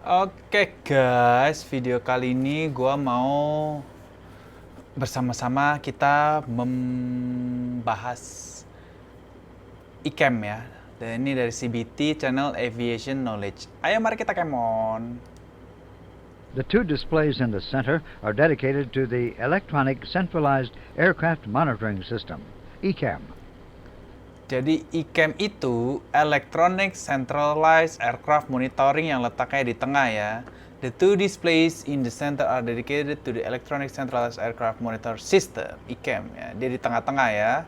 Oke guys, video kali ini gua mau bersama-sama kita membahas Ecam ya. Dan ini dari CBT Channel Aviation Knowledge. Ayo mari kita kemon. The two displays in the center are dedicated to the Electronic Centralized Aircraft Monitoring System, Ecam. Jadi Ecam itu Electronic Centralized Aircraft Monitoring yang letaknya di tengah ya. The two displays in the center are dedicated to the Electronic Centralized Aircraft Monitor System, Ecam ya. Dia di tengah-tengah ya.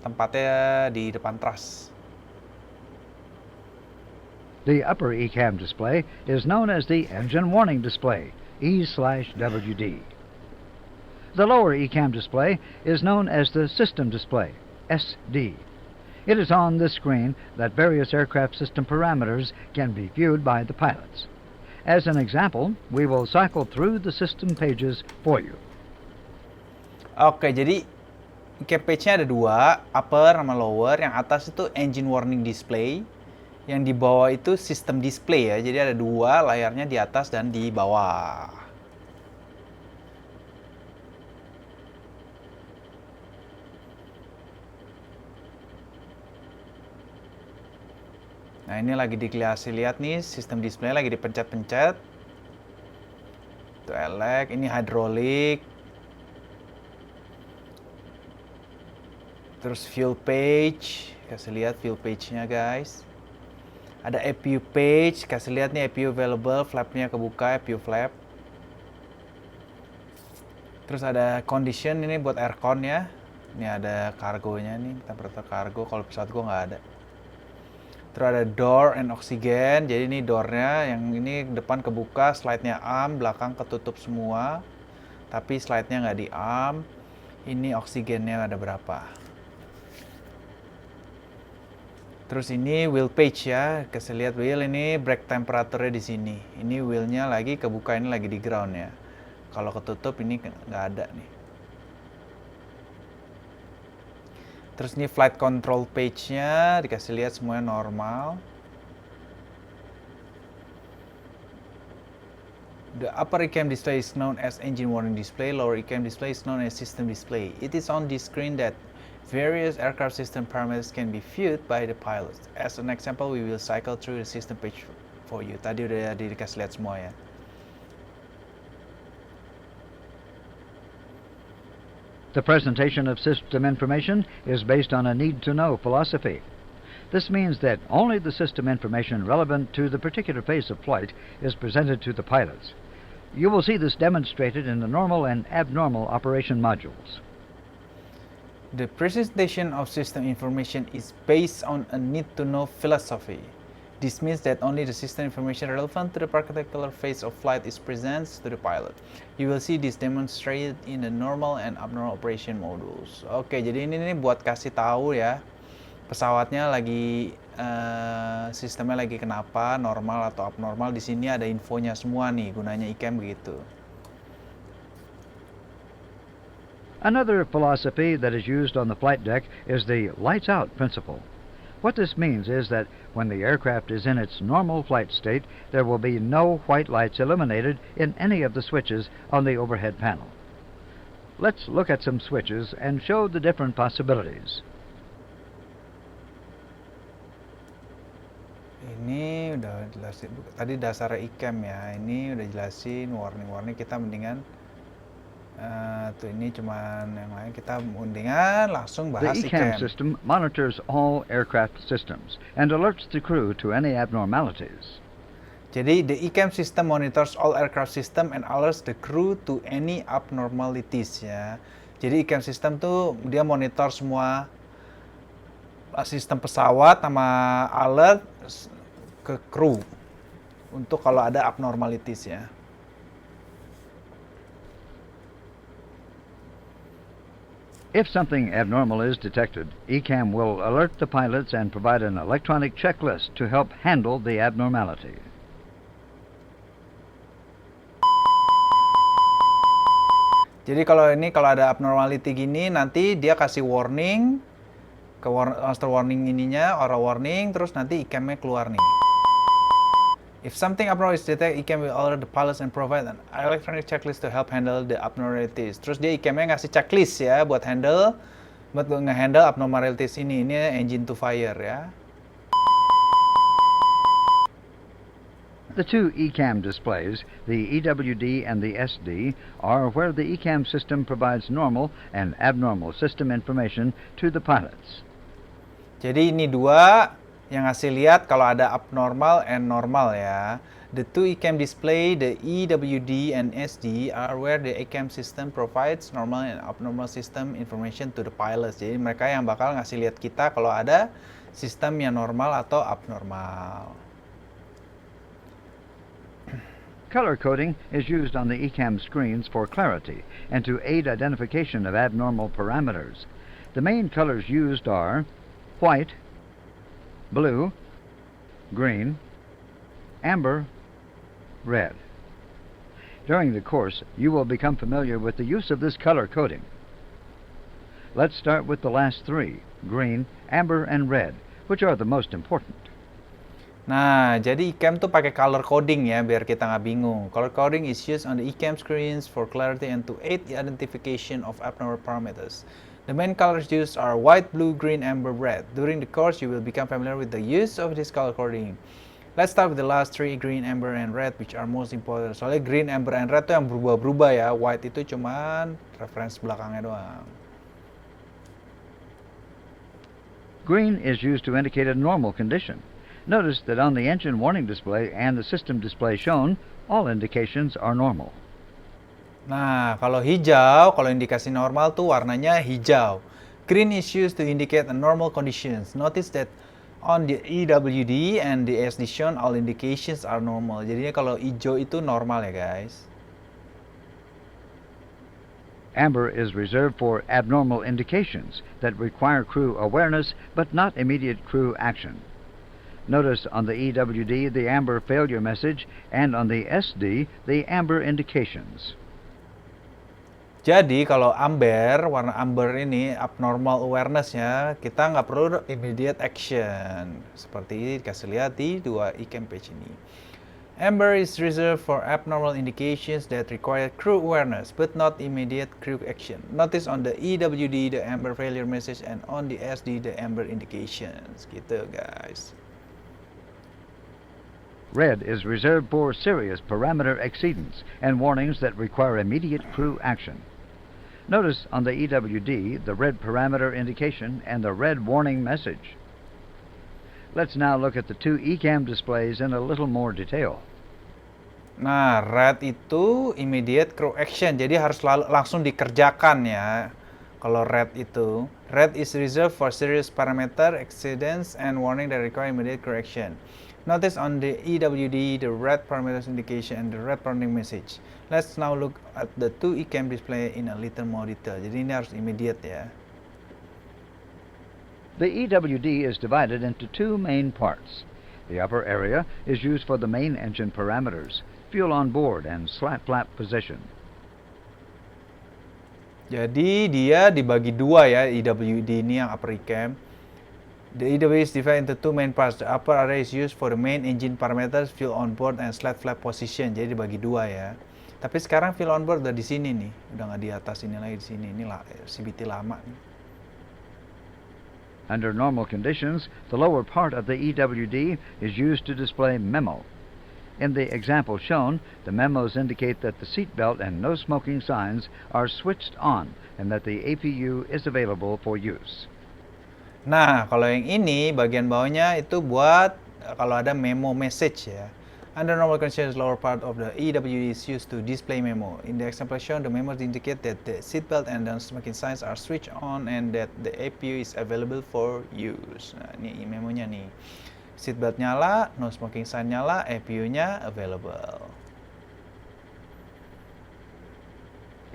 Tempatnya di depan truss. The upper Ecam display is known as the Engine Warning Display, E/WD. The lower Ecam display is known as the System Display, SD. It is on this screen that various aircraft system parameters can be viewed by the pilots. As an example, we will cycle through the system pages for you. Oke, jadi Ecam page-nya ada dua, upper sama lower. Yang atas itu Engine Warning Display. Yang di bawah itu System Display ya. Jadi ada dua layarnya di atas dan di bawah. Nah ini lagi dikasih lihat nih, sistem display lagi dipencet-pencet. Itu elek, ini hidrolik. Terus fuel page, kasih lihat fuel page-nya guys. Ada APU page, kasih lihat nih APU available, flap-nya kebuka, APU flap. Terus ada condition, ini buat aircon ya. Ini ada kargonya nih, temperatur kargo, kalau pesawat gua nggak ada. Terus ada door and oxygen, jadi ini doornya, yang ini depan kebuka, slide-nya arm, belakang ketutup semua. Tapi slide-nya nggak di arm. Ini oksigennya ada berapa. Terus ini wheel page ya, kasih lihat wheel ini brake temperature-nya di sini. Ini wheel-nya lagi kebuka, ini lagi di ground ya. Kalau ketutup ini nggak ada nih. Terus ini flight control page-nya, dikasih lihat semuanya normal. The upper Ecam display is known as engine warning display, lower Ecam display is known as system display. It is on this screen that various aircraft system parameters can be viewed by the pilots. As an example, we will cycle through the system page for you. Tadi udah dikasih lihat semua ya. The presentation of system information is based on a need-to-know philosophy. This means that only the system information relevant to the particular phase of flight is presented to the pilots. You will see this demonstrated in the normal and abnormal operation modules. The presentation of system information is based on a need-to-know philosophy. This means that only the system information relevant to the particular phase of flight is presented to the pilot. You will see this demonstrated in the normal and abnormal operation modules. Oke, jadi ini buat kasih tahu ya, pesawatnya lagi sistemnya lagi kenapa, normal atau abnormal. Di sini ada infonya semua nih, gunanya Ecam begitu. Another philosophy that is used on the flight deck is the lights out principle. What this means is that when the aircraft is in its normal flight state, there will be no white lights illuminated in any of the switches on the overhead panel. Let's look at some switches and show the different possibilities. Ini udah jelasin, tadi dasar Ecam ya, ini udah jelasin warning-warning, kita mendingan tuh ini cuman yang lain, kita mendingan langsung bahas The Ecam Ecam. system monitors all aircraft systems and alerts the crew to any abnormalities. Jadi the Ecam system monitors all aircraft system and alerts the crew to any abnormalities ya. Jadi Ecam system tuh dia monitor semua sistem pesawat sama alert ke kru untuk kalau ada abnormalities ya. If something abnormal is detected, Ecam will alert the pilots and provide an electronic checklist to help handle the abnormality. Jadi kalau ada abnormality gini, nanti dia kasih warning master warning ininya, aura warning, terus nanti Ecam-nya keluar nih. If something abnormal is detected, Ecam will alert the pilots and provide an electronic checklist to help handle the abnormalities. Terus dia Ecamnya ngasih checklist ya buat nge-handle abnormalities ini. Ini engine to fire ya. The two Ecam displays, the EWD and the SD, are where the Ecam system provides normal and abnormal system information to the pilots. Jadi ini dua yang ngasih lihat kalau ada abnormal and normal ya. The two Ecam display, the EWD and SD, are where the Ecam system provides normal and abnormal system information to the pilots. Jadi mereka yang bakal ngasih lihat kita kalau ada sistem yang normal atau abnormal. Color coding is used on the Ecam screens for clarity and to aid identification of abnormal parameters. The main colors used are white, blue, green, amber, red. During the course, you will become familiar with the use of this color coding. Let's start with the last three, green, amber, and red, which are the most important. Nah, jadi Ecam tuh pakai color coding ya, biar kita nggak bingung. Color coding is used on the Ecam screens for clarity and to aid the identification of abnormal parameters. The main colors used are white, blue, green, amber, red. During the course, you will become familiar with the use of this color coding. Let's start with the last three, green, amber, and red, which are most important. Soalnya green, amber, and red tuh yang berubah-berubah ya. White itu cuman reference belakangnya doang. Green is used to indicate a normal condition. Notice that on the engine warning display and the system display shown, all indications are normal. Nah, kalau hijau, kalau indikasi normal tuh warnanya hijau. Green is used to indicate a normal conditions. Notice that on the EWD and the SD shown, all indications are normal. Jadinya kalau hijau itu normal ya guys. Amber is reserved for abnormal indications that require crew awareness but not immediate crew action. Notice on the EWD the amber failure message and on the SD the amber indications. Jadi kalau amber, warna amber ini abnormal awareness ya, kita nggak perlu immediate action. Seperti dikasih lihat di dua Ecam page ini. Amber is reserved for abnormal indications that require crew awareness but not immediate crew action. Notice on the EWD the amber failure message and on the SD the amber indications. Gitu guys. Red is reserved for serious parameter exceedance and warnings that require immediate crew action. Notice on the EWD the red parameter indication and the red warning message. Let's now look at the two Ecam displays in a little more detail. Nah, red itu immediate crew action, jadi harus langsung dikerjakan ya. Kalau red itu, red is reserved for serious parameter exceedance and warning that require immediate crew action. Notice on the EWD the red parameters indication and the red warning message. Let's now look at the two Ecam display in a little more detail. Jadi ini harus immediate ya. The EWD is divided into two main parts. The upper area is used for the main engine parameters, fuel on board and slat flap position. Jadi dia dibagi dua ya, EWD ini yang upper Ecam. The EWD is divided into two main parts. The upper area is used for the main engine parameters, fuel on board, and slat flap position. Jadi dibagi dua ya. Tapi sekarang fuel on board udah di sini nih, udah nggak di atas ini lagi di sini. Ini lah CBT lama nih. Under normal conditions, the lower part of the EWD is used to display memo. In the example shown, the memos indicate that the seatbelt and no smoking signs are switched on and that the APU is available for use. Nah, kalau yang ini bagian bawahnya itu buat kalau ada memo message ya. Under normal conditions, lower part of the EWD is used to display memo. In the example shown, the memos indicate that the seatbelt and the smoking signs are switched on and that the APU is available for use. Nah, ini memonya nih. Seatbelt nyala, no smoking sign nyala, APU-nya available.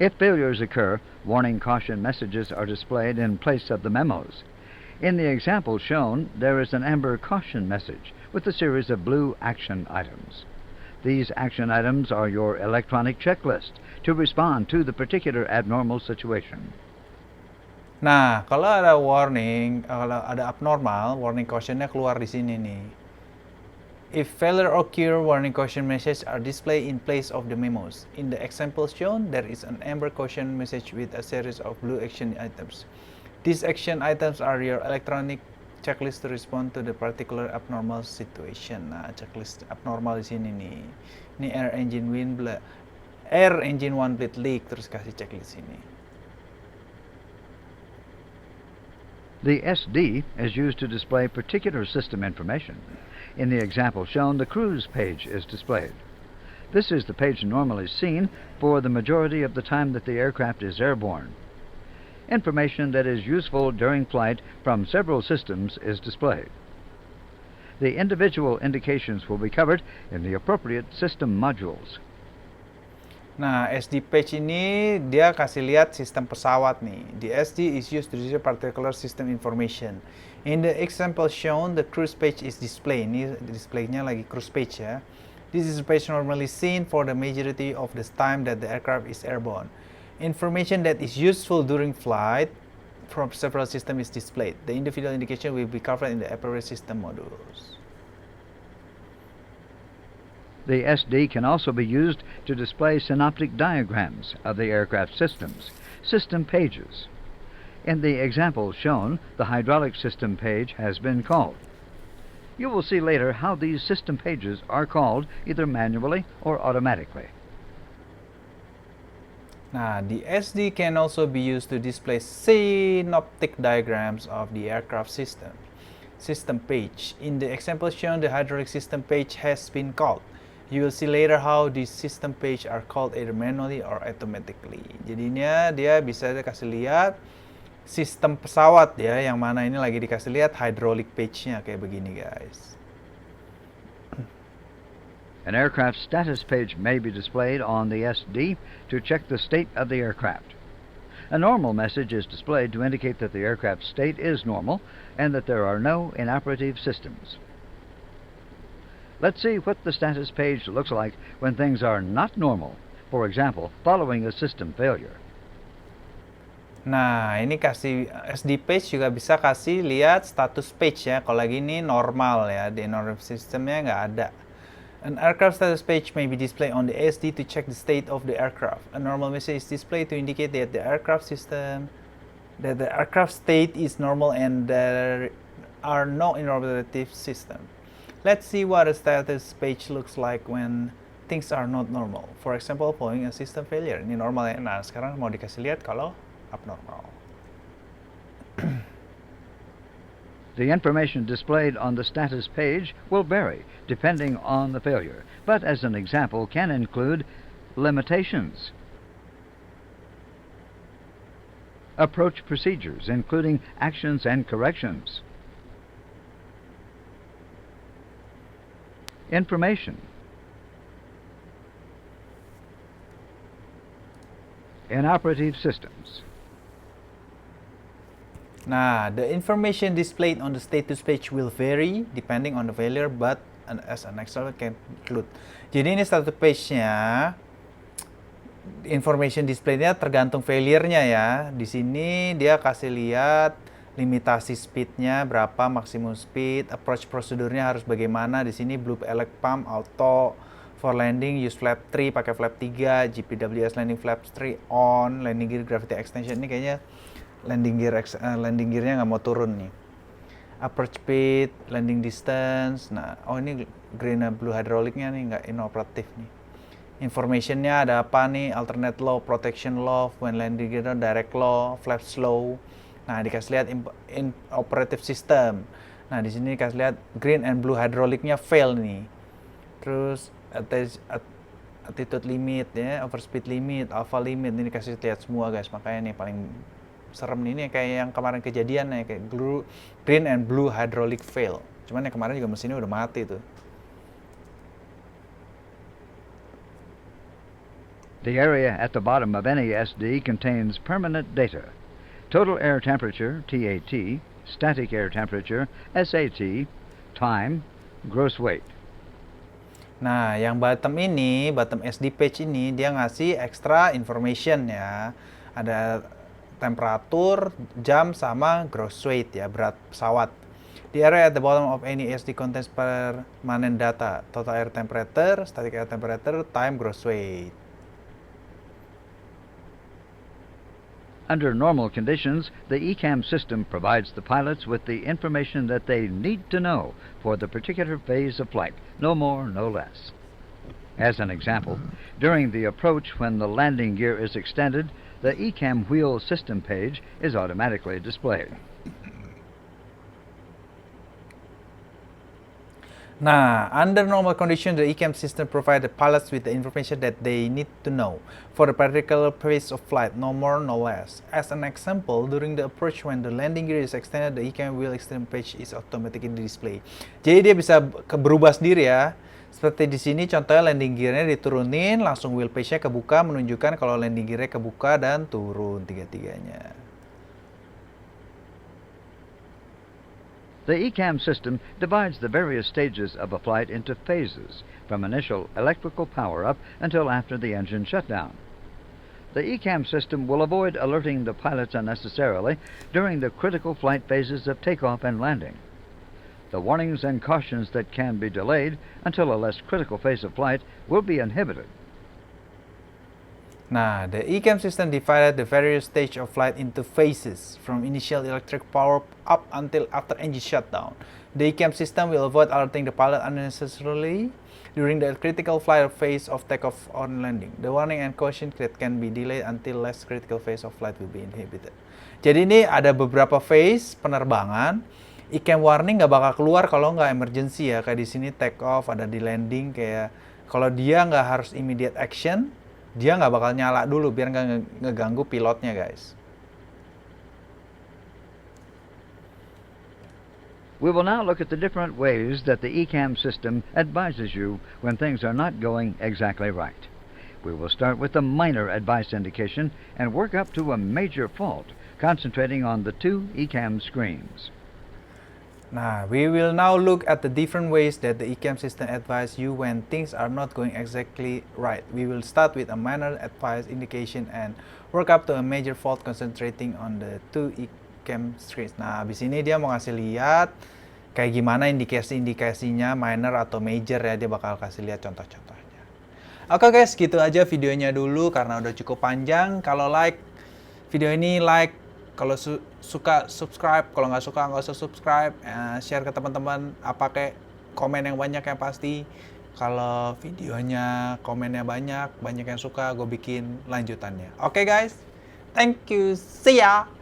If failures occur, warning caution messages are displayed in place of the memos. In the example shown, there is an amber caution message with a series of blue action items. These action items are your electronic checklist to respond to the particular abnormal situation. Nah, kalau ada warning, kalau ada abnormal, warning caution-nya keluar di sini nih. If failure occur, warning caution messages are displayed in place of the memos. In the example shown, there is an amber caution message with a series of blue action items. These action items are your electronic checklist to respond to the particular abnormal situation. Nah, checklist abnormal di sini nih. Ini air engine one bleed leak, terus kasih checklist ini. The SD is used to display particular system information. In the example shown, the cruise page is displayed. This is the page normally seen for the majority of the time that the aircraft is airborne. Information that is useful during flight from several systems is displayed. The individual indications will be covered in the appropriate system modules. Nah, SD page ini dia kasih lihat sistem pesawat nih. The SD is used to display particular system information. In the example shown, the cruise page is displayed. Ini displaynya lagi cruise page ya. This is a page normally seen for the majority of the time that the aircraft is airborne. Information that is useful during flight from several systems is displayed. The individual indication will be covered in the appropriate system modules. The SD can also be used to display synoptic diagrams of the aircraft systems, system pages. In the example shown, the hydraulic system page has been called. You will see later how these system pages are called either manually or automatically. Nah, the SD can also be used to display synoptic diagrams of the aircraft system page. In the example shown, the hydraulic system page has been called. You will see later how these system page are called either manually or automatically. Jadinya dia bisa kasih lihat sistem pesawat ya, yang mana ini lagi dikasih lihat hydraulic page-nya kayak begini guys. An aircraft status page may be displayed on the SD to check the state of the aircraft. A normal message is displayed to indicate that the aircraft state is normal and that there are no inoperative systems. Let's see what the status page looks like when things are not normal, for example, following a system failure. Nah, ini kasih SD page juga bisa kasih lihat status page ya. Kalau lagi ini normal ya, di normal sistemnya nggak ada. An aircraft status page may be displayed on the SD to check the state of the aircraft. A normal message is displayed to indicate that the aircraft state is normal and there are no inoperative system. Let's see what a status page looks like when things are not normal. For example, following a system failure. Ini normal ya. Nah, sekarang mau dikasih lihat kalau abnormal. The information displayed on the status page will vary depending on the failure, but as an example can include limitations, approach procedures including actions and corrections, information, inoperative systems. Nah, the information displayed on the status page will vary depending on the failure, but as an example can include. Jadi ini status page-nya, information display-nya tergantung failure-nya ya. Di sini dia kasih lihat limitasi speed-nya berapa, maksimum speed, approach prosedurnya harus bagaimana. Di sini blue elect pump, auto, for landing use flap 3, pakai flap 3, GPWS landing flap 3 on, landing gear gravity extension. Ini kayaknya landing gearnya nggak mau turun nih. Approach speed, landing distance. Nah, oh ini green and blue hydraulicnya nih nggak inoperatif nih. Informationnya ada apa nih? Alternate low, protection low, when landing gear direct low, flap slow. Nah, dikasih lihat in operative system. Nah, di sini dikasih lihat green and blue hydraulicnya fail nih. Terus attitude limit ya, overspeed limit, alpha limit, ini dikasih lihat semua guys. Makanya nih paling serem nih kayak yang kemarin kejadian nih, kayak green and blue hydraulic fail. Cuman yang kemarin juga mesinnya udah mati tuh. The area at the bottom of any SD contains permanent data. Total air temperature, TAT, static air temperature, SAT, time, gross weight. Nah, yang bottom SD page ini, dia ngasih extra information ya. Ada temperatur, jam, sama gross weight ya, berat pesawat. The area at the bottom of any SD contains permanent data, total air temperature, static air temperature, time, gross weight. Under normal conditions, the Ecam system provides the pilots with the information that they need to know for the particular phase of flight, no more, no less. As an example, during the approach when the landing gear is extended, the Ecam wheel system page is automatically displayed. Nah, under normal conditions, the Ecam system provides the pilots with the information that they need to know for the particular phase of flight, no more, no less. As an example, during the approach when the landing gear is extended, the Ecam wheel extend page is automatically displayed. Jadi dia bisa berubah sendiri ya. Seperti di sini contohnya landing gearnya diturunin, langsung wheel page-nya kebuka menunjukkan kalau landing gearnya kebuka dan turun tiga-tiganya. The Ecam system divides the various stages of a flight into phases, from initial electrical power-up until after the engine shutdown. The Ecam system will avoid alerting the pilots unnecessarily during the critical flight phases of takeoff and landing. The warnings and cautions that can be delayed until a less critical phase of flight will be inhibited. Nah, the Ecam system divided the various stages of flight into phases, from initial electric power up until after engine shutdown. The Ecam system will avoid alerting the pilot unnecessarily during the critical flight phase of takeoff or landing. The warning and caution that can be delayed until less critical phase of flight will be inhibited. Jadi ini ada beberapa phase penerbangan. Ecam warning nggak bakal keluar kalau nggak emergency ya. Kayak di sini take off, ada di landing. Kayak kalau dia nggak harus immediate action, dia nggak bakal nyala dulu biar nggak ngeganggu pilotnya, guys. We will now look at the different ways that the Ecam system advises you when things are not going exactly right. We will start with the minor advice indication and work up to a major fault, concentrating on the two Ecam screens. Nah, we will now look at the different ways that the Ecam system advises you when things are not going exactly right. We will start with a minor advice indication and work up to a major fault concentrating on the two Ecam screens. Nah, abis ini dia mau ngasih lihat kayak gimana indikasi-indikasinya minor atau major ya. Dia bakal kasih lihat contoh-contohnya. Oke guys, gitu aja videonya dulu karena udah cukup panjang. Kalau like video ini, like. Kalau suka subscribe, kalau nggak suka nggak usah subscribe. Share ke teman-teman, apa kayak komen yang banyak yang pasti. Kalau videonya komennya banyak yang suka, gue bikin lanjutannya. Oke guys, thank you, see ya.